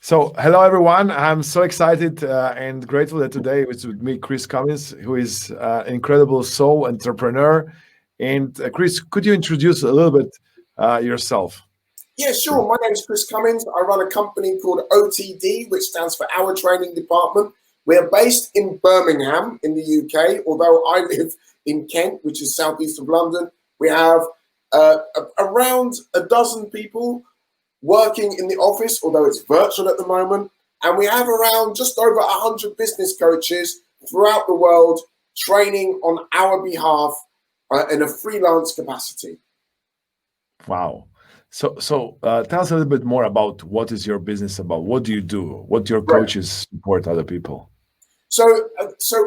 So, hello everyone. I'm so excited and grateful that today it's with me, Chris Cumminsom, who is an incredible soul entrepreneur. And Chris, could you introduce a little bit yourself? Yeah, sure. My name is Chris Cummins. I run a company called OTD, which stands for Our Training Department. We're based in Birmingham in the UK, although I live in Kent, which is southeast of London. We have around a dozen people working in the office, although it's virtual at the moment. And we have around just over 100 business coaches throughout the world training on our behalf in a freelance capacity. Wow. So tell us a little bit more about what is your business about? What do you do? What your coaches support other people? So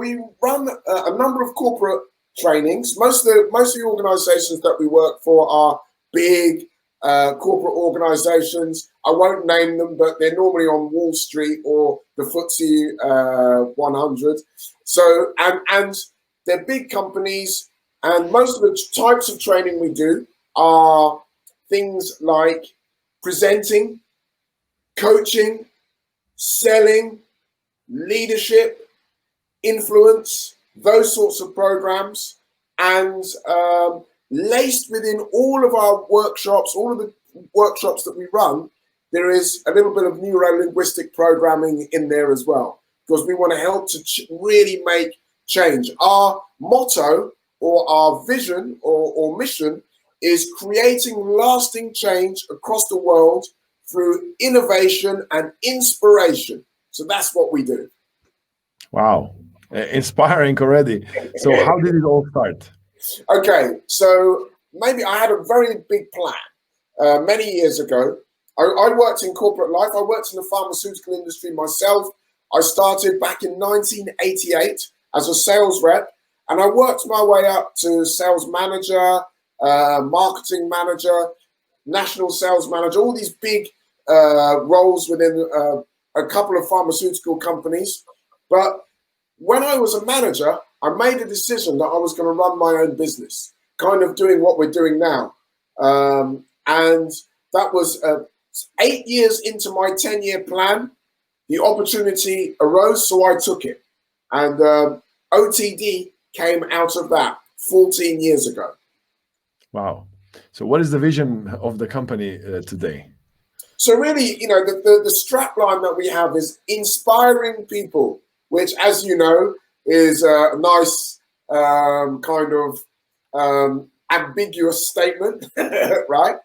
we run a number of corporate trainings. Most of the organizations that we work for are big corporate organizations. I won't name them, but they're normally on Wall Street or the FTSE 100. So, and they're big companies, and most of the types of training we do are things like presenting, coaching, selling, leadership, influence, those sorts of programs. And laced within all of our workshops, all of the workshops that we run, there is a little bit of neuro-linguistic programming in there as well, because we want to help to really make change. Our motto or our vision or mission is creating lasting change across the world through innovation and inspiration. So that's what we do. Wow. Inspiring already. So how did it all start? Okay, so maybe I had a very big plan many years ago. I worked in corporate life. I worked in the pharmaceutical industry myself. I started back in 1988 as a sales rep, and I worked my way up to sales manager, marketing manager, national sales manager, all these big roles within a couple of pharmaceutical companies. But when I was a manager, I made a decision that I was going to run my own business, kind of doing what we're doing now. And that was 8 years into my 10-year plan. The opportunity arose, so I took it. And OTD came out of that 14 years ago. Wow. So what is the vision of the company today? So really, you know, the strap line that we have is inspiring people, which, as you know, is a nice kind of ambiguous statement, right?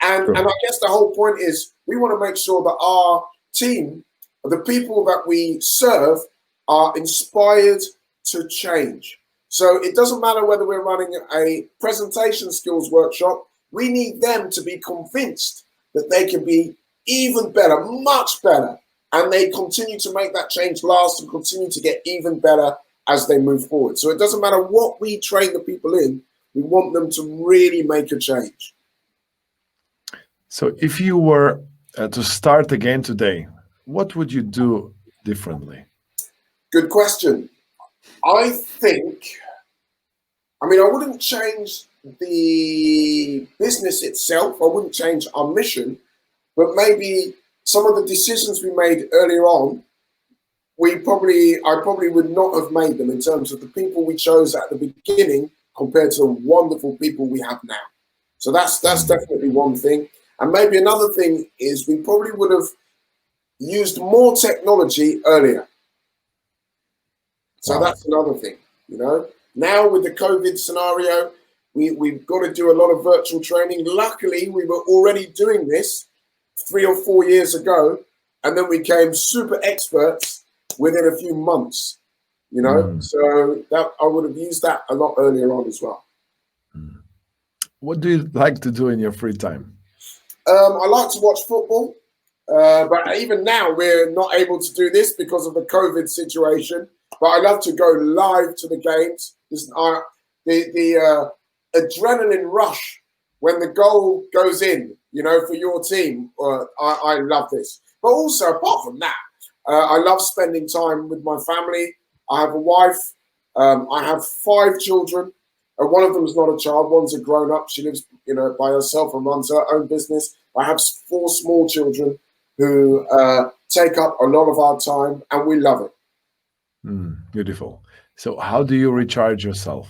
And I guess the whole point is we want to make sure that our team, the people that we serve, are inspired to change. So it doesn't matter whether we're running a presentation skills workshop, we need them to be convinced that they can be even better, much better, and they continue to make that change last and continue to get even better as they move forward. So it doesn't matter what we train the people in, we want them to really make a change. So if you were to start again today, what would you do differently? Good question. I wouldn't change the business itself. I wouldn't change our mission, but maybe some of the decisions we made earlier on, I probably would not have made them in terms of the people we chose at the beginning compared to the wonderful people we have now. So that's definitely one thing. And maybe another thing is we probably would have used more technology earlier. So that's another thing, you know. Now with the COVID scenario, we've got to do a lot of virtual training. Luckily, we were already doing this 3 or 4 years ago, and then we became super experts within a few months, you know. So that I would have used that a lot earlier on as well. What do you like to do in your free time? I like to watch football, but even now we're not able to do this because of the COVID situation. But I love to go live to the games. The adrenaline rush when the goal goes in, you know, for your team. I love this. But also, apart from that, I love spending time with my family. I have a wife. I have 5 children. One of them is not a child. One's a grown up. She lives, you know, by herself and runs her own business. I have 4 small children. who take up a lot of our time, and we love it. Beautiful. So how do you recharge yourself?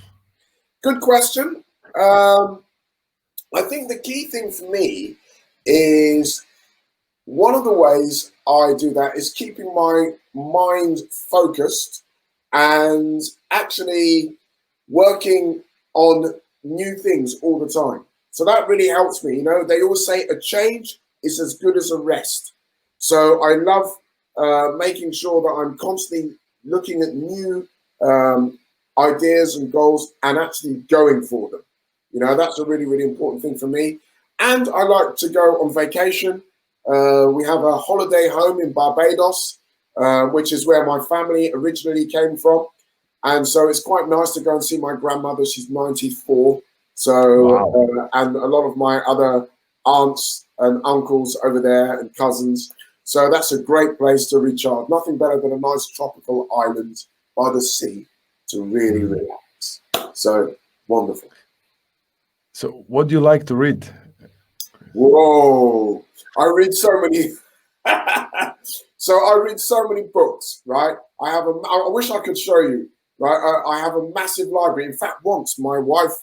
Good question. I think the key thing for me is one of the ways I do that is keeping my mind focused and actually working on new things all the time. So that really helps me. You know, they always say a change is as good as a rest. So I love making sure that I'm constantly looking at new ideas and goals and actually going for them. You know, that's a really, really important thing for me. And I like to go on vacation. We have a holiday home in Barbados, which is where my family originally came from. And so it's quite nice to go and see my grandmother. She's 94. So, wow. And a lot of my other aunts and uncles over there and cousins. So that's a great place to recharge. Nothing better than a nice tropical island by the sea to really relax. So wonderful. So what do you like to read? Whoa, I read so many. So I read so many books, right? I wish I could show you, right? I have a massive library. In fact, once my wife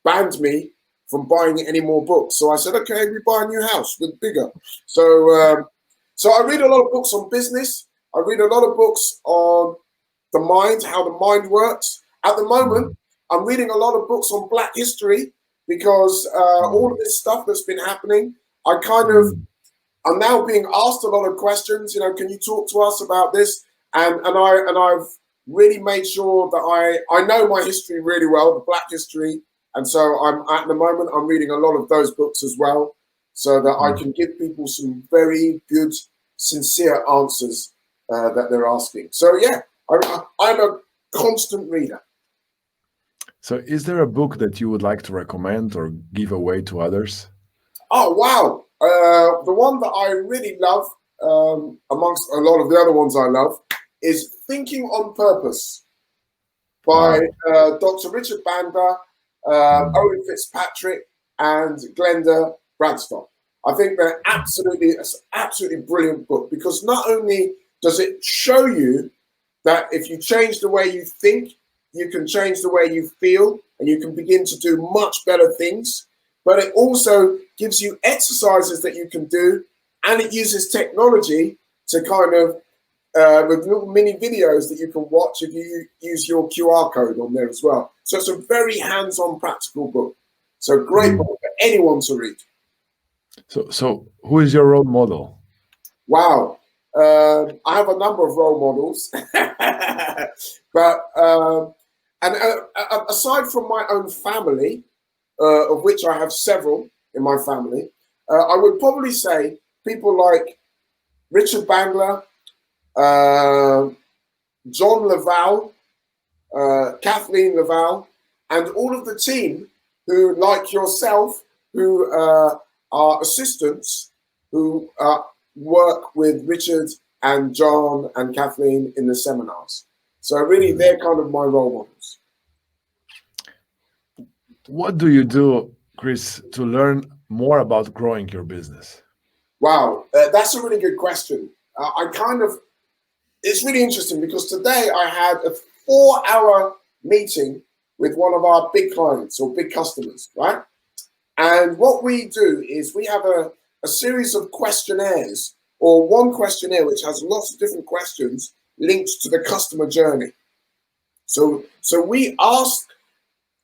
banned me from buying any more books. So I said, okay, we buy a new house with bigger. So, so I read a lot of books on business. I read a lot of books on the mind, how the mind works. At the moment, I'm reading a lot of books on Black history because all of this stuff that's been happening, I'm now being asked a lot of questions. You know, can you talk to us about this? And I've really made sure that I know my history really well, the Black history. And so at the moment, I'm reading a lot of those books as well, so that I can give people some very good, sincere answers that they're asking. So yeah, I'm a constant reader. So is there a book that you would like to recommend or give away to others? Oh, wow. The one that I really love, amongst a lot of the other ones I love, is Thinking on Purpose by Dr. Richard Bandler, Owen Fitzpatrick, and Glenda Bradstock. I think it's an absolutely brilliant book, because not only does it show you that if you change the way you think, you can change the way you feel, and you can begin to do much better things, but it also gives you exercises that you can do, and it uses technology to kind of, with little mini videos that you can watch if you use your QR code on there as well. So it's a very hands-on practical book. So great book for anyone to read. So who is your role model? Wow. I have a number of role models, but aside from my own family, of which I have several in my family, I would probably say people like Richard Bandler, John Laval, Kathleen Laval, and all of the team who, like yourself, who are assistants who work with Richard and John and Kathleen in the seminars. So really, they're kind of my role models. What do you do, Chris, to learn more about growing your business? Wow, that's a really good question. It's really interesting, because today I had a 4-hour meeting with one of our big clients or big customers, right? And what we do is we have a series of questionnaires, or one questionnaire which has lots of different questions linked to the customer journey. So we ask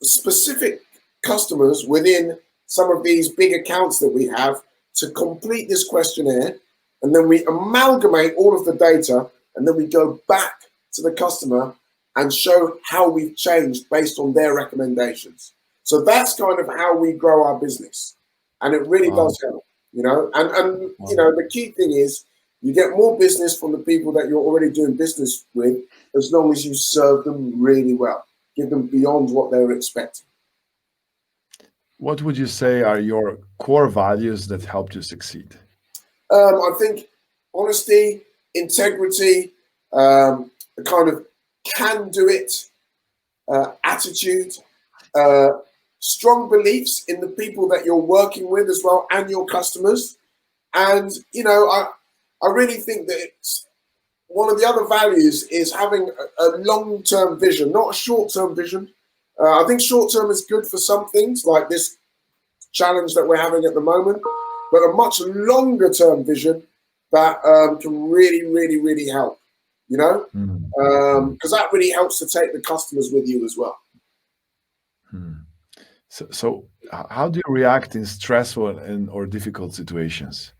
specific customers within some of these big accounts that we have to complete this questionnaire, and then we amalgamate all of the data, and then we go back to the customer and show how we've changed based on their recommendations. So that's kind of how we grow our business, and it really does help, you know. And you know, the key thing is you get more business from the people that you're already doing business with, as long as you serve them really well, give them beyond what they're expecting. What would you say are your core values that helped you succeed? I think honesty, integrity, a kind of can-do-it attitude, strong beliefs in the people that you're working with as well, and your customers. And, you know, I really think that it's one of the other values is having a long-term vision, not a short-term vision. I think short-term is good for some things, like this challenge that we're having at the moment, but a much longer-term vision that can really, really, really help, you know, because that really helps to take the customers with you as well. So how do you react in stressful or difficult situations?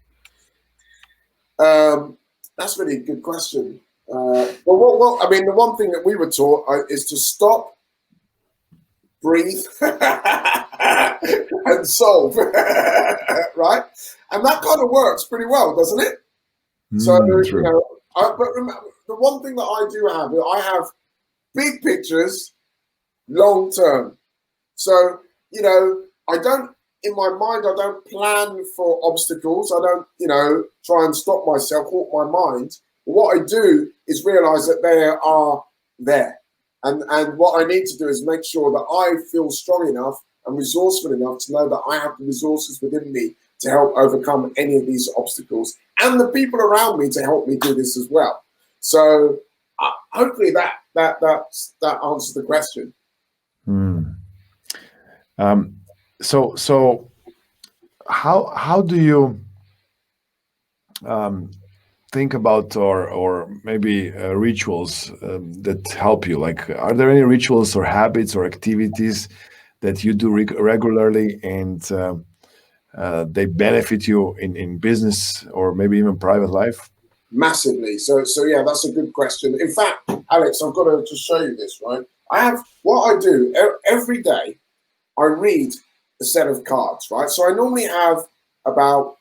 That's really a good question. Well, I mean, the one thing that we were taught is to stop, breathe, and solve, right? And that kind of works pretty well, doesn't it? So, you know, but remember, the one thing that I do have, I have big pictures, long term. So, you know, in my mind, I don't plan for obstacles. I don't, you know, try and stop myself, hawk my mind. But what I do is realize that they are there. And what I need to do is make sure that I feel strong enough and resourceful enough to know that I have the resources within me to help overcome any of these obstacles, and the people around me to help me do this as well. So hopefully that answers the question. So how do you think about or maybe rituals that help you? Like, are there any rituals or habits or activities that you do regularly and they benefit you in business or maybe even private life? Massively. So yeah, that's a good question. In fact, Alex, I've got to just show you this, right? What I do every day, I read a set of cards, right? So I normally have about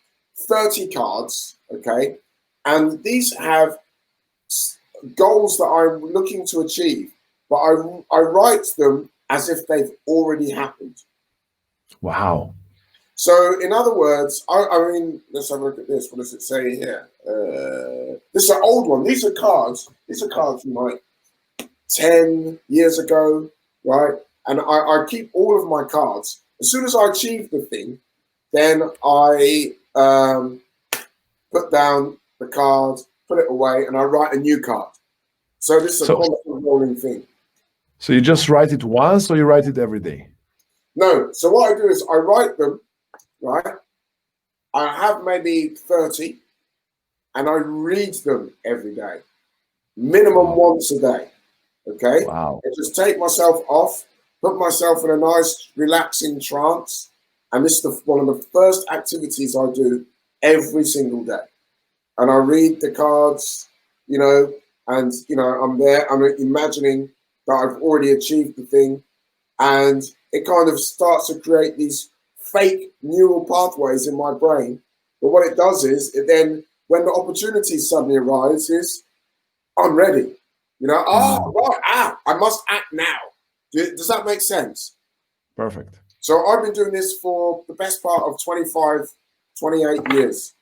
30 cards, okay? And these have goals that I'm looking to achieve, but I write them as if they've already happened. Wow. So in other words, I mean, let's have a look at this. What does it say here? This is an old one. These are cards. These are cards from like 10 years ago, right? And I keep all of my cards. As soon as I achieve the thing, then I put down the card, put it away, and I write a new card. So this is a constant rolling thing. So you just write it once, or you write it every day? No. So what I do is I write them, right? I have maybe 30, and I read them every day, minimum once a day. Okay. Wow. I just take myself off, put myself in a nice, relaxing trance, and this is one of the first activities I do every single day. And I read the cards, you know, and you know, I'm there. I'm imagining that I've already achieved the thing, and it kind of starts to create these fake neural pathways in my brain. But what it does is, it then, when the opportunity suddenly arises, I'm ready. You know, I must act now. Does that make sense? Perfect. So I've been doing this for the best part of 25, 28 years.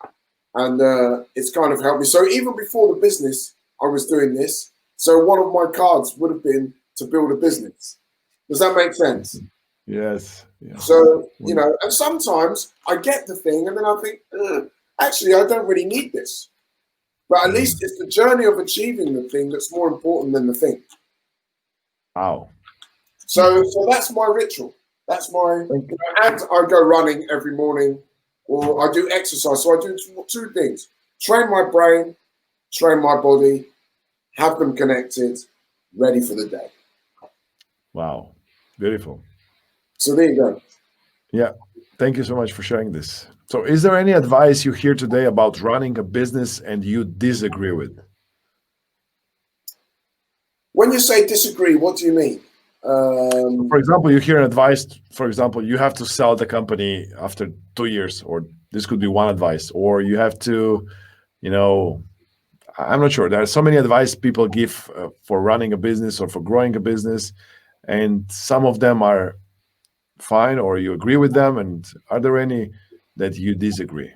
And it's kind of helped me. So even before the business, I was doing this. So one of my cards would have been to build a business. Does that make sense? Yes. Yeah. So, you know, and sometimes I get the thing and then I think, actually, I don't really need this. But at least it's the journey of achieving the thing that's more important than the thing. Wow. So that's my ritual. That's my, you know, and I go running every morning, or I do exercise. So I do two things: train my brain, train my body, have them connected, ready for the day. Wow. Beautiful. So there you go. Yeah. Thank you so much for sharing this. So is there any advice you hear today about running a business and you disagree with? When you say disagree, what do you mean? For example, you hear an advice, for example, you have to sell the company after 2 years, or this could be one advice, or you have to, you know, I'm not sure. There are so many advice people give for running a business or for growing a business, and some of them are fine, or you agree with them. And are there any that you disagree,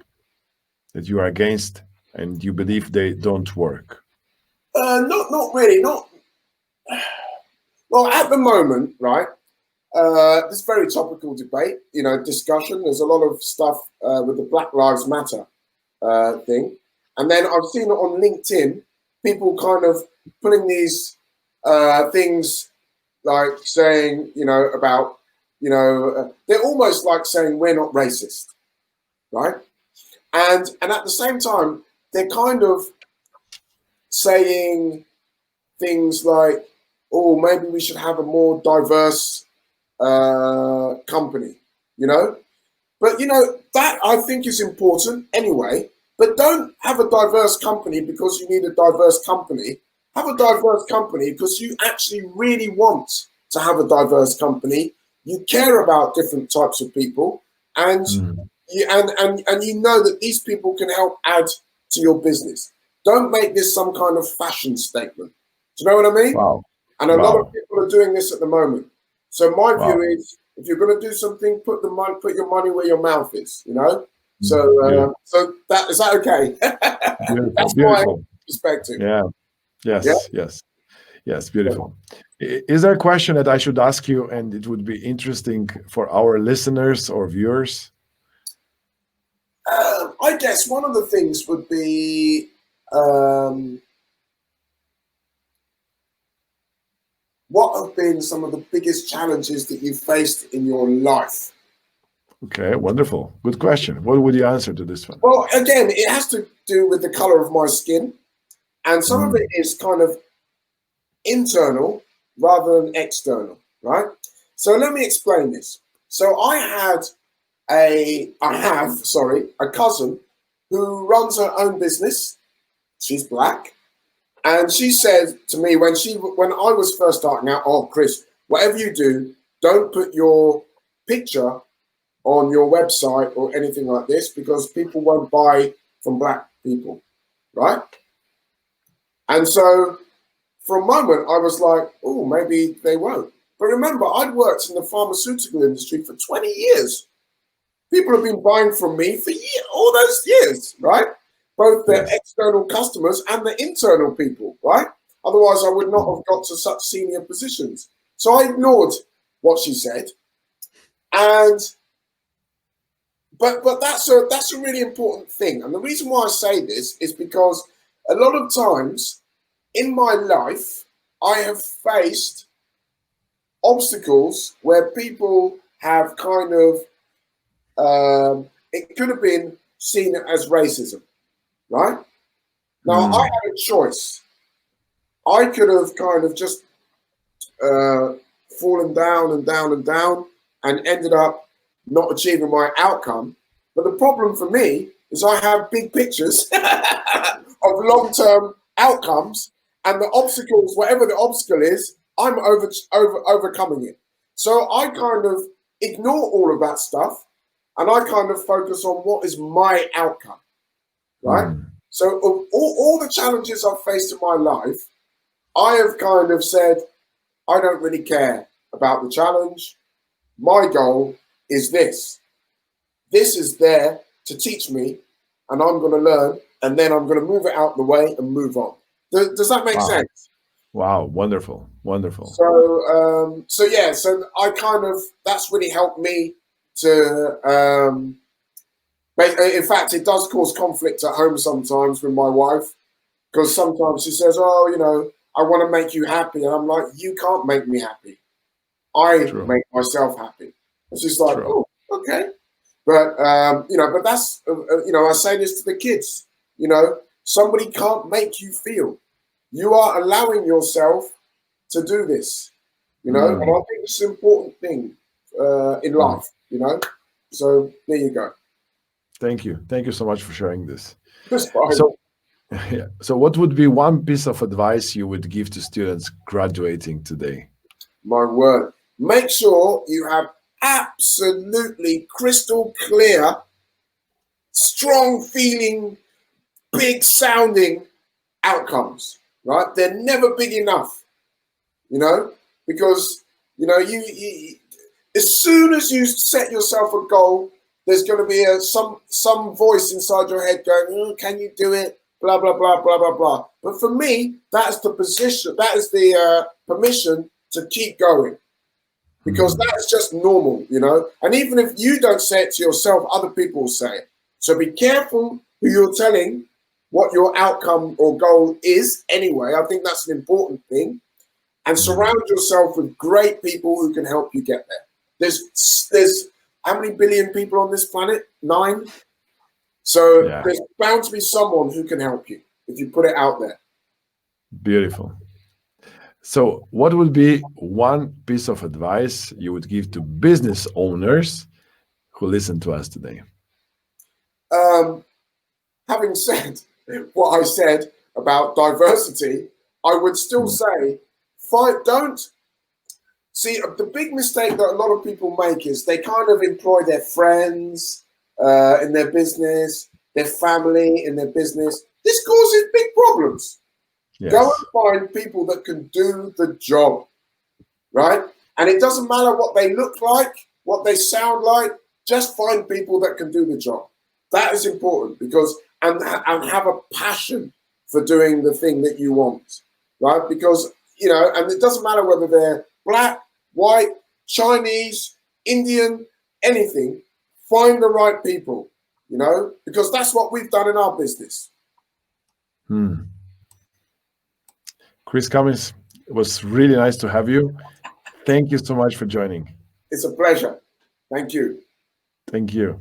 that you are against, and you believe they don't work? Not really. Well, at the moment, right? This very topical debate, you know, discussion. There's a lot of stuff with the Black Lives Matter thing, And then I've seen it on LinkedIn, people kind of putting these things like saying, about, they're almost like saying we're not racist, right? And at the same time, they're kind of saying things like, oh, maybe we should have a more diverse company, But, that I think is important anyway. But don't have a diverse company because you need a diverse company. Have a diverse company because you actually really want to have a diverse company. You care about different types of people, and you know that these people can help add to your business. Don't make this some kind of fashion statement. Do you know what I mean? Wow. And a lot of people are doing this at the moment. So my view is, if you're going to do something, put your money where your mouth is. So that is that okay? That's my perspective. Yeah. Yes. Yeah? Yes. Beautiful. Is there a question that I should ask you, and it would be interesting for our listeners or viewers? I guess one of the things would be what have been some of the biggest challenges that you've faced in your life? Okay, wonderful. Good question. What would you answer to this one? Well, again, it has to do with the color of my skin. And some of it is kind of internal rather than external, right? So let me explain this. So I have a cousin who runs her own business. She's black. And she said to me when I was first starting out, oh, Chris, whatever you do, don't put your picture on your website or anything like this because people won't buy from black people, right? And so for a moment, I was like, oh, maybe they won't. But remember, I'd worked in the pharmaceutical industry for 20 years. People have been buying from me for all those years, right? Both the external customers and the internal people, right? Otherwise, I would not have got to such senior positions. So I ignored what she said. But that's a really important thing. And the reason why I say this is because a lot of times in my life, I have faced obstacles where people have kind of, it could have been seen as racism, right? Now, I had a choice. I could have kind of just fallen down and down and down and ended up not achieving my outcome. But the problem for me is I have big pictures of long-term outcomes, and the obstacles, whatever the obstacle is, I'm overcoming it. So I kind of ignore all of that stuff, and I kind of focus on what is my outcome, right? So of all the challenges I've faced in my life, I have kind of said, I don't really care about the challenge. My goal is this. This is there to teach me, and I'm going to learn, and then I'm going to move it out the way and move on. Does that make sense? Wow, wonderful. So I kind of, that's really helped me to, in fact, it does cause conflict at home sometimes with my wife, because sometimes she says, oh, I want to make you happy. And I'm like, you can't make me happy. I make myself happy. And she's like, oh, okay. But, but that's, I say this to the kids, somebody can't make you feel. You are allowing yourself to do this, and I think it's an important thing in life, So there you go. Thank you. Thank you so much for sharing this. Fine. So what would be one piece of advice you would give to students graduating today? My word. Make sure you have absolutely crystal clear, strong feeling, big sounding outcomes, right? They're never big enough, because, you as soon as you set yourself a goal, there's going to be some voice inside your head going, can you do it? Blah, blah, blah, blah, blah, blah. But for me, that is the position, that is the permission to keep going. Because that's just normal, And even if you don't say it to yourself, other people will say it. So be careful who you're telling what your outcome or goal is anyway. I think that's an important thing. And surround yourself with great people who can help you get there. There's how many billion people on this planet? 9. So there's bound to be someone who can help you if you put it out there. Beautiful. So what would be one piece of advice you would give to business owners who listen to us today? Having said what I said about diversity, I would still say, don't see the big mistake that a lot of people make is they kind of employ their friends in their business, their family in their business. This causes big problems. Yes. Go and find people that can do the job, right? And it doesn't matter what they look like, what they sound like, just find people that can do the job. That is important because, and have a passion for doing the thing that you want, right? Because, and it doesn't matter whether they're black, white, Chinese, Indian, anything, find the right people, because that's what we've done in our business. Chris Cummins, it was really nice to have you. Thank you so much for joining. It's a pleasure. Thank you. Thank you.